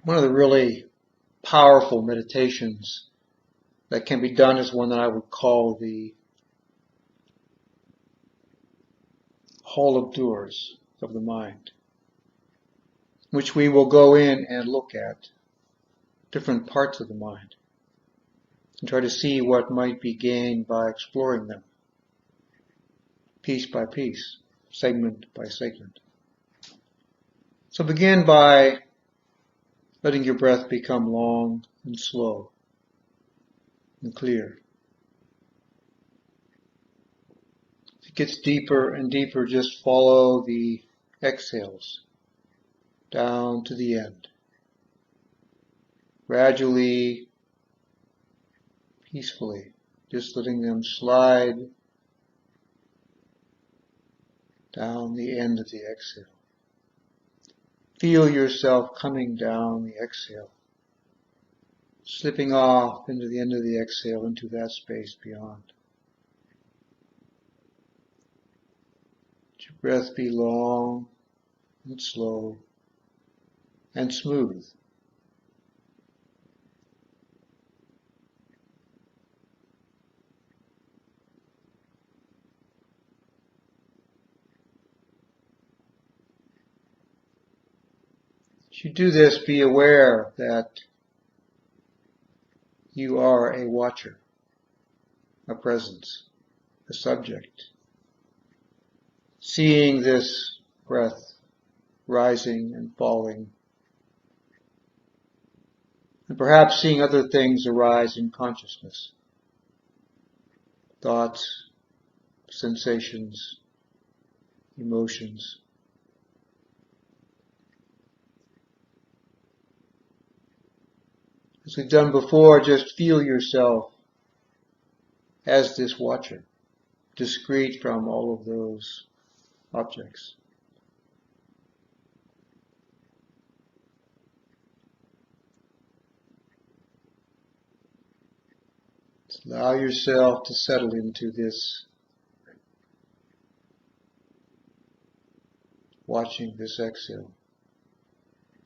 One of the really powerful meditations that can be done is one that I would call the hall of doors of the mind, which we will go in and look at different parts of the mind and try to see what might be gained by exploring them piece by piece, segment by segment. So begin by letting your breath become long and slow and clear. If it gets deeper and deeper, just follow the exhales down to the end. Gradually, peacefully, just letting them slide down the end of the exhale. Feel yourself coming down the exhale, slipping off into the end of the exhale into that space beyond. Let your breath be long and slow and smooth. As you do this, be aware that you are a watcher, a presence, a subject, seeing this breath rising and falling, and perhaps seeing other things arise in consciousness, thoughts, sensations, emotions. As we've done before, just feel yourself as this watcher, discrete from all of those objects. Just allow yourself to settle into this, watching this exhale.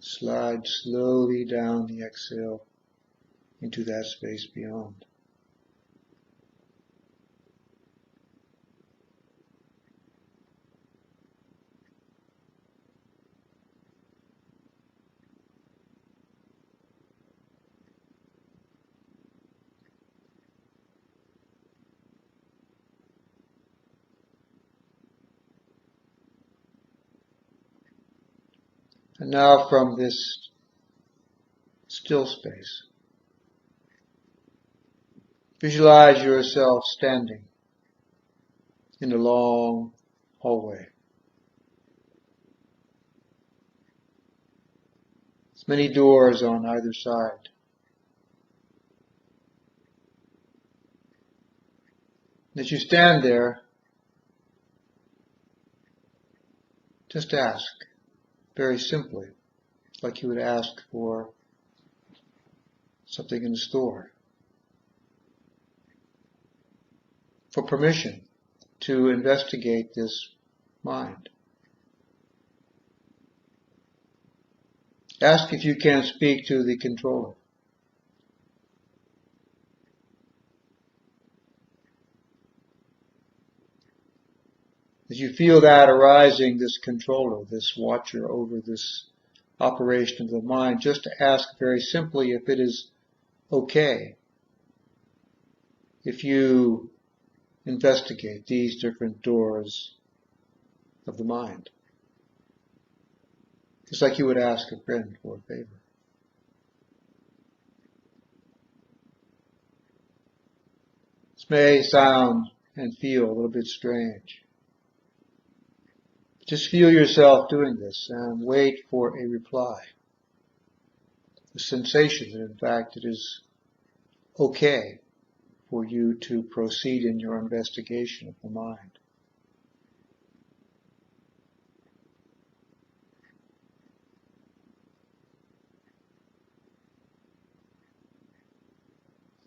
Slide slowly down the exhale into that space beyond. And now from this still space, visualize yourself standing in a long hallway. There's many doors on either side. As you stand there, just ask very simply, like you would ask for something in the store, for permission to investigate this mind. Ask if you can speak to the controller. As you feel that arising, this controller, this watcher over this operation of the mind, just to ask very simply if it is okay if you investigate these different doors of the mind. Just like you would ask a friend for a favor. This may sound and feel a little bit strange. Just feel yourself doing this and wait for a reply. The sensation that in fact it is okay for you to proceed in your investigation of the mind.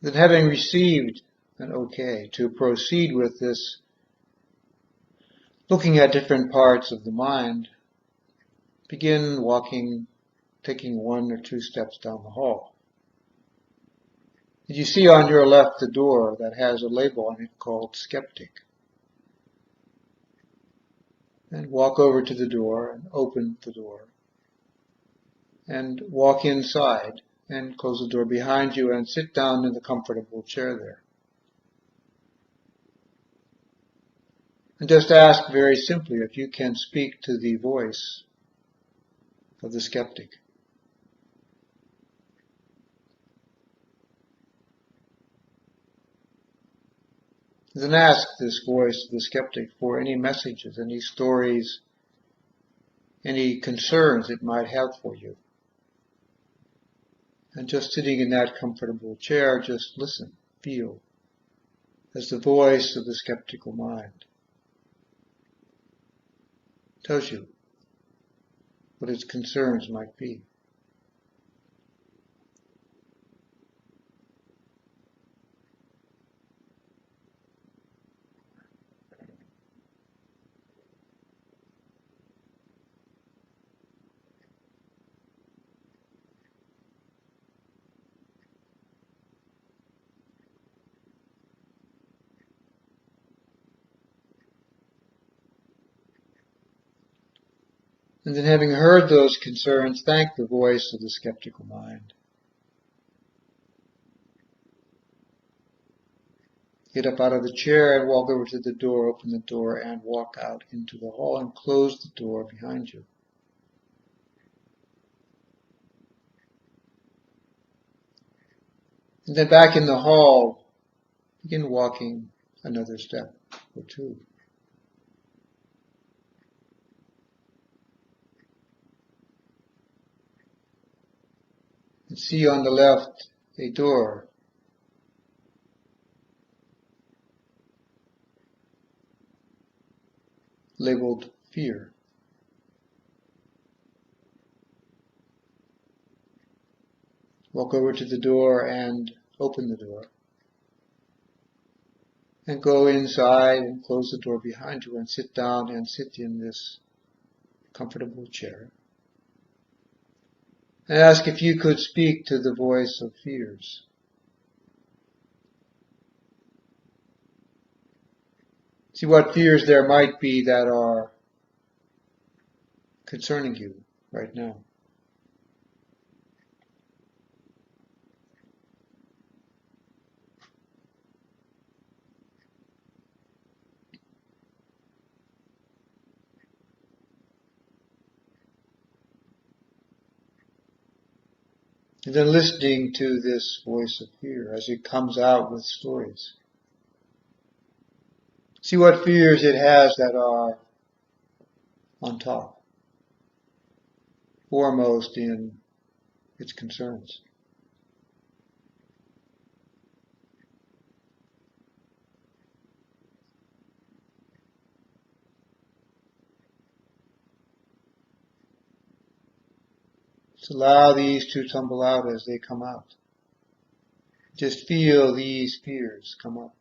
Then having received an okay to proceed with this, looking at different parts of the mind, begin walking taking 1 or 2 steps down the hall. You see on your left the door that has a label on it called Skeptic. And walk over to the door and open the door. And walk inside and close the door behind you and sit down in the comfortable chair there. And just ask very simply if you can speak to the voice of the skeptic. Then ask this voice of the skeptic for any messages, any stories, any concerns it might have for you. And just sitting in that comfortable chair, just listen, feel, as the voice of the skeptical mind tells you what its concerns might be. And then having heard those concerns, thank the voice of the skeptical mind. Get up out of the chair and walk over to the door, open the door, and walk out into the hall and close the door behind you. And then back in the hall, begin walking another step or 2. And see on the left a door labeled fear. Walk over to the door and open the door. And go inside and close the door behind you and sit down and sit in this comfortable chair. And ask if you could speak to the voice of fears. See what fears there might be that are concerning you right now. And then listening to this voice of fear as it comes out with stories. See what fears it has that are on top, foremost in its concerns. Just allow these to tumble out as they come out. Just feel these fears come up.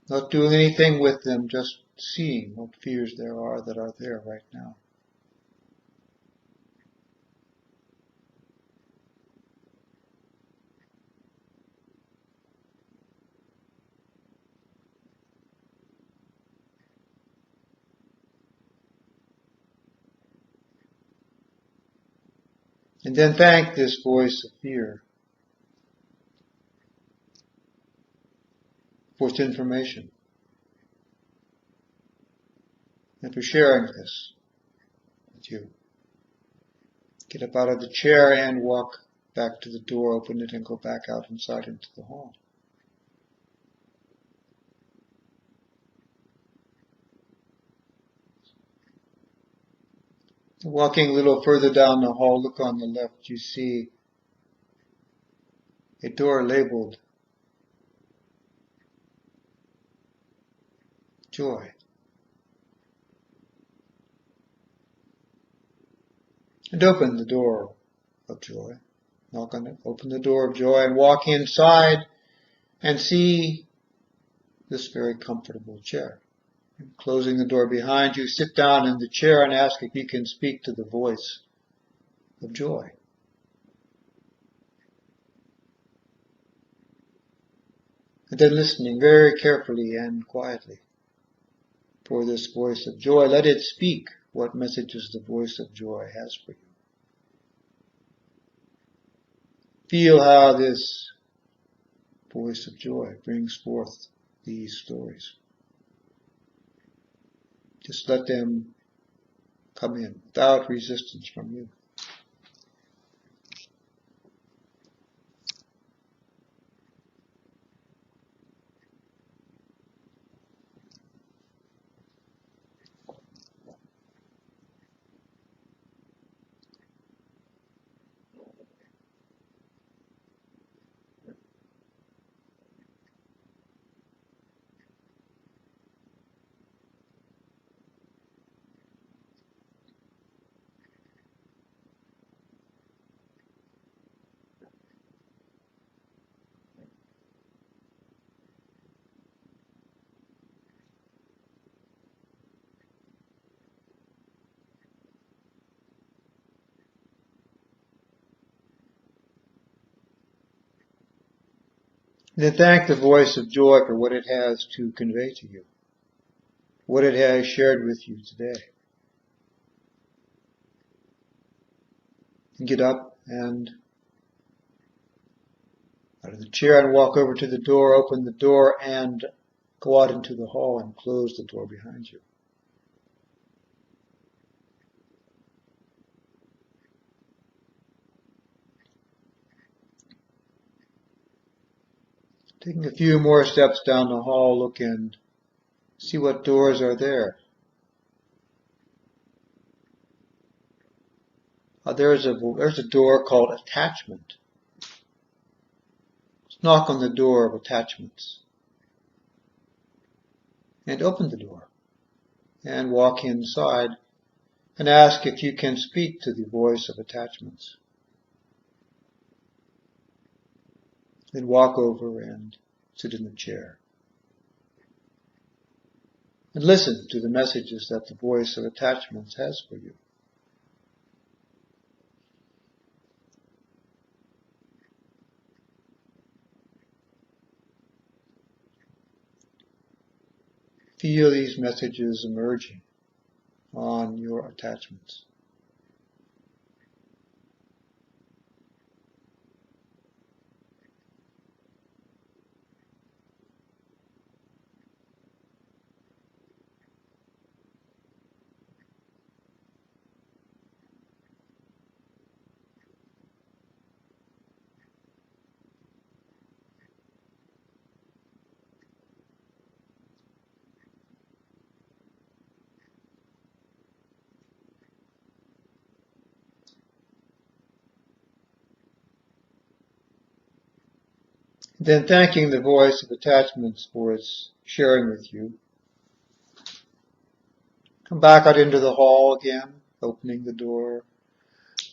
Not doing anything with them, just seeing what fears there are that are there right now. And then thank this voice of fear for its information and for sharing this with you. Get up out of the chair and walk back to the door, open it, and go back out inside into the hall. Walking a little further down the hall, look on the left, you see a door labeled Joy. And open the door of joy. Knock on it, open the door of joy and walk inside and see this very comfortable chair. Closing the door behind you, sit down in the chair and ask if you can speak to the voice of joy. And then listening very carefully and quietly for this voice of joy, let it speak what messages the voice of joy has for you. Feel how this voice of joy brings forth these stories. Just let them come in without resistance from you. Then thank the voice of joy for what it has to convey to you, what it has shared with you today. Get up and out of the chair and walk over to the door, open the door and go out into the hall and close the door behind you. Taking a few more steps down the hall, look and see what doors are there. There's a door called attachment. Let's knock on the door of attachments and open the door and walk inside and ask if you can speak to the voice of attachments. Then walk over and sit in the chair and listen to the messages that the voice of attachments has for you. Feel these messages emerging on your attachments. Then thanking the voice of attachments for its sharing with you. Come back out into the hall again, opening the door,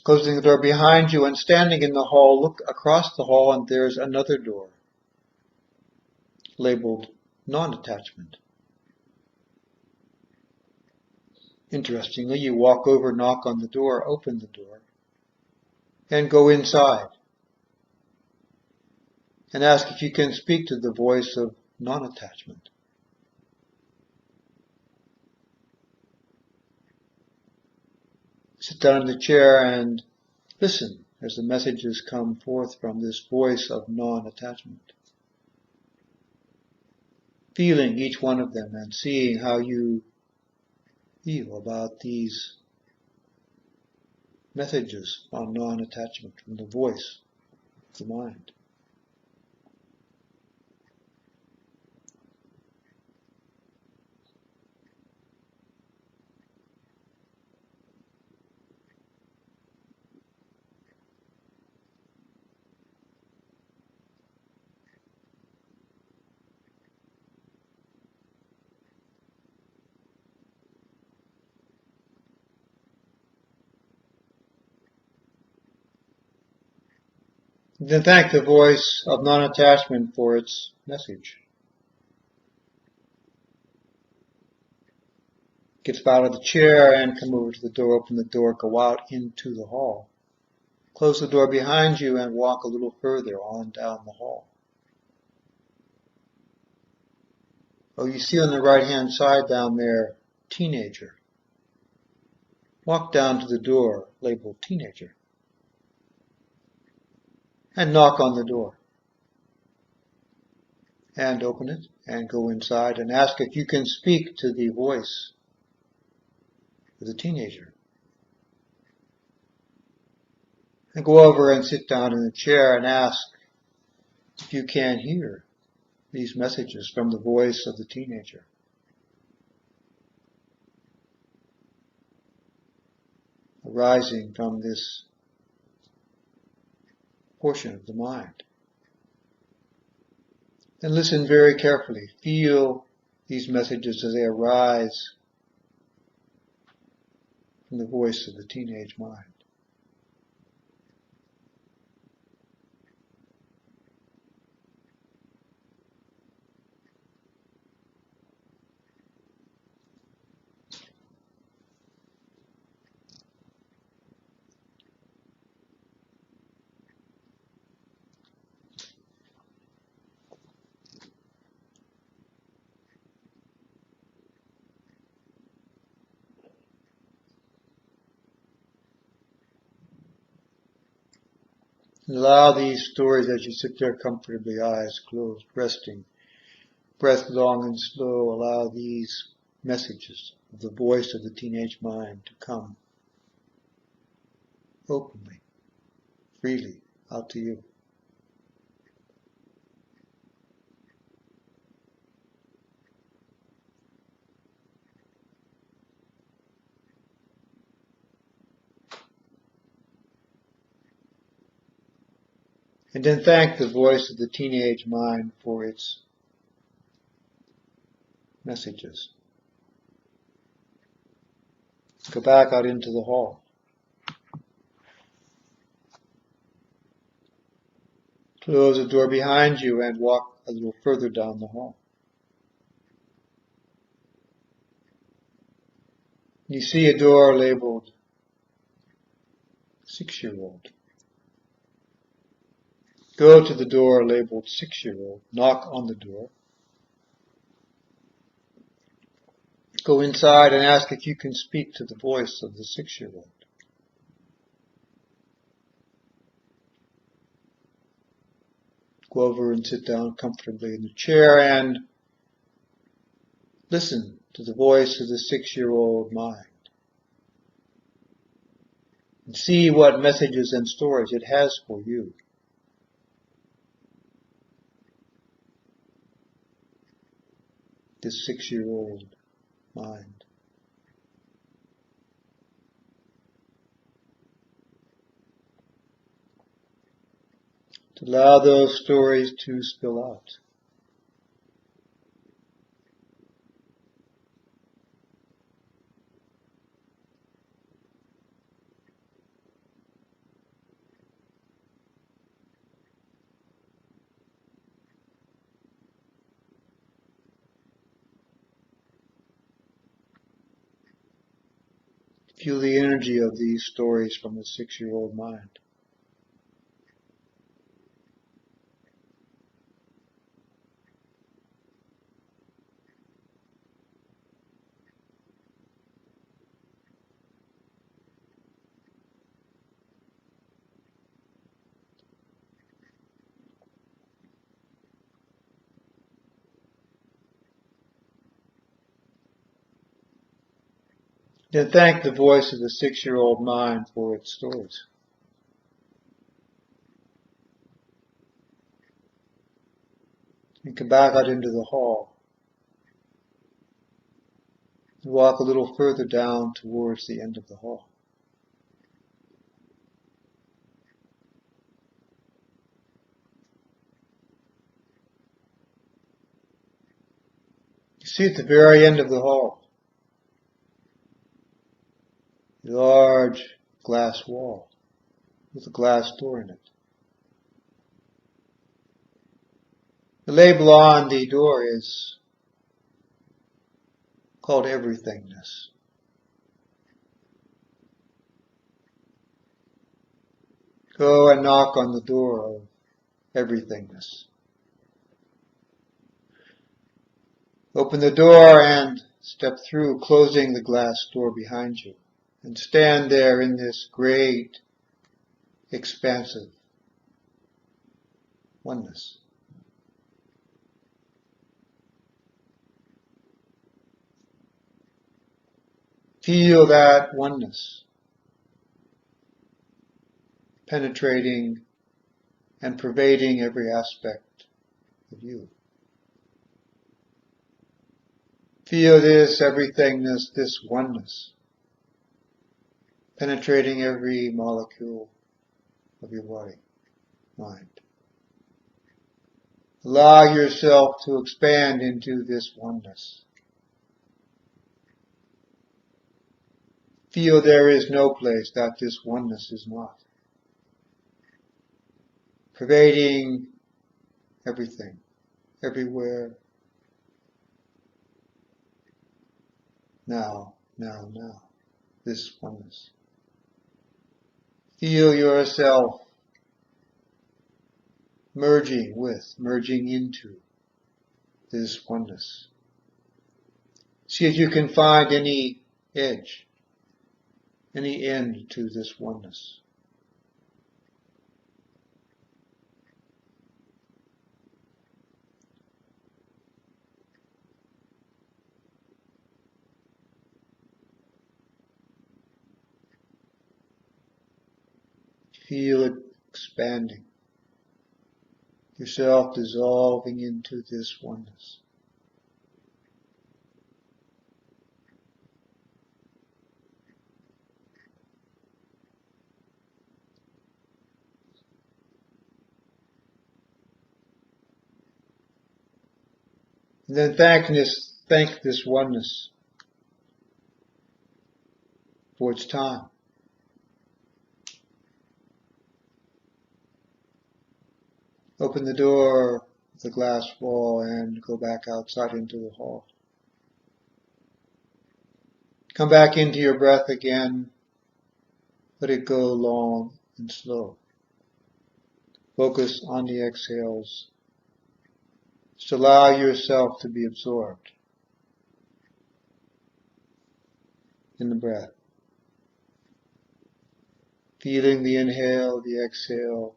closing the door behind you, and standing in the hall, look across the hall and there's another door labeled non-attachment. Interestingly, you walk over, knock on the door, open the door, and go inside and ask if you can speak to the voice of non-attachment. Sit down in the chair and listen as the messages come forth from this voice of non-attachment. Feeling each one of them and seeing how you feel about these messages on non-attachment from the voice of the mind. Then thank the voice of non-attachment for its message. Get out of the chair and come over to the door, open the door, go out into the hall. Close the door behind you and walk a little further on down the hall. Oh, you see on the right-hand side down there, teenager. Walk down to the door labeled teenager and knock on the door. And open it and go inside and ask if you can speak to the voice of the teenager. And go over and sit down in the chair and ask if you can hear these messages from the voice of the teenager. Arising from this portion of the mind. And listen very carefully. Feel these messages as they arise from the voice of the teenage mind. Allow these stories as you sit there comfortably, eyes closed, resting, breath long and slow. Allow these messages of the voice of the teenage mind to come openly, freely, out to you. And then thank the voice of the teenage mind for its messages. Go back out into the hall. Close the door behind you and walk a little further down the hall. You see a door labeled 6-year-old. Go to the door labeled 6-year-old. Knock on the door. Go inside and ask if you can speak to the voice of the 6-year-old. Go over and sit down comfortably in the chair and listen to the voice of the 6-year-old mind. And see what messages and stories it has for you. This 6-year-old mind. To allow those stories to spill out. Feel the energy of these stories from the 6-year-old mind. Then thank the voice of the 6-year-old mind for its stories. And come back out into the hall. And walk a little further down towards the end of the hall. You see at the very end of the hall, a large glass wall with a glass door in it. The label on the door is called everythingness. Go and knock on the door of everythingness. Open the door and step through, closing the glass door behind you, and stand there in this great, expansive oneness. Feel that oneness penetrating and pervading every aspect of you. Feel this everythingness, this oneness, penetrating every molecule of your body, mind. Allow yourself to expand into this oneness. Feel there is no place that this oneness is not. Pervading everything, everywhere. Now, this oneness. Feel yourself merging into this oneness. See if you can find any edge, any end to this oneness. Feel it expanding. Yourself dissolving into this oneness. And then thank this oneness for its time. Open the door of the glass wall and go back outside into the hall. Come back into your breath again. Let it go long and slow. Focus on the exhales. Just allow yourself to be absorbed in the breath. Feeling the inhale, the exhale,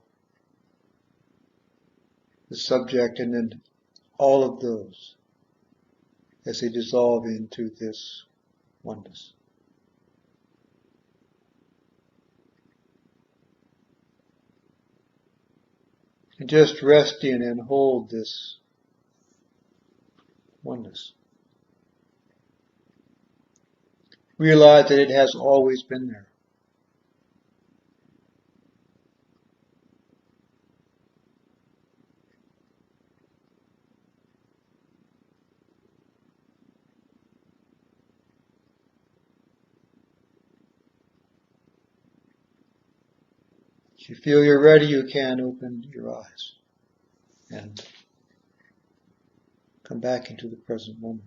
the subject, and then all of those as they dissolve into this oneness. And just rest in and hold this oneness. Realize that it has always been there. If you feel you're ready, you can open your eyes and come back into the present moment.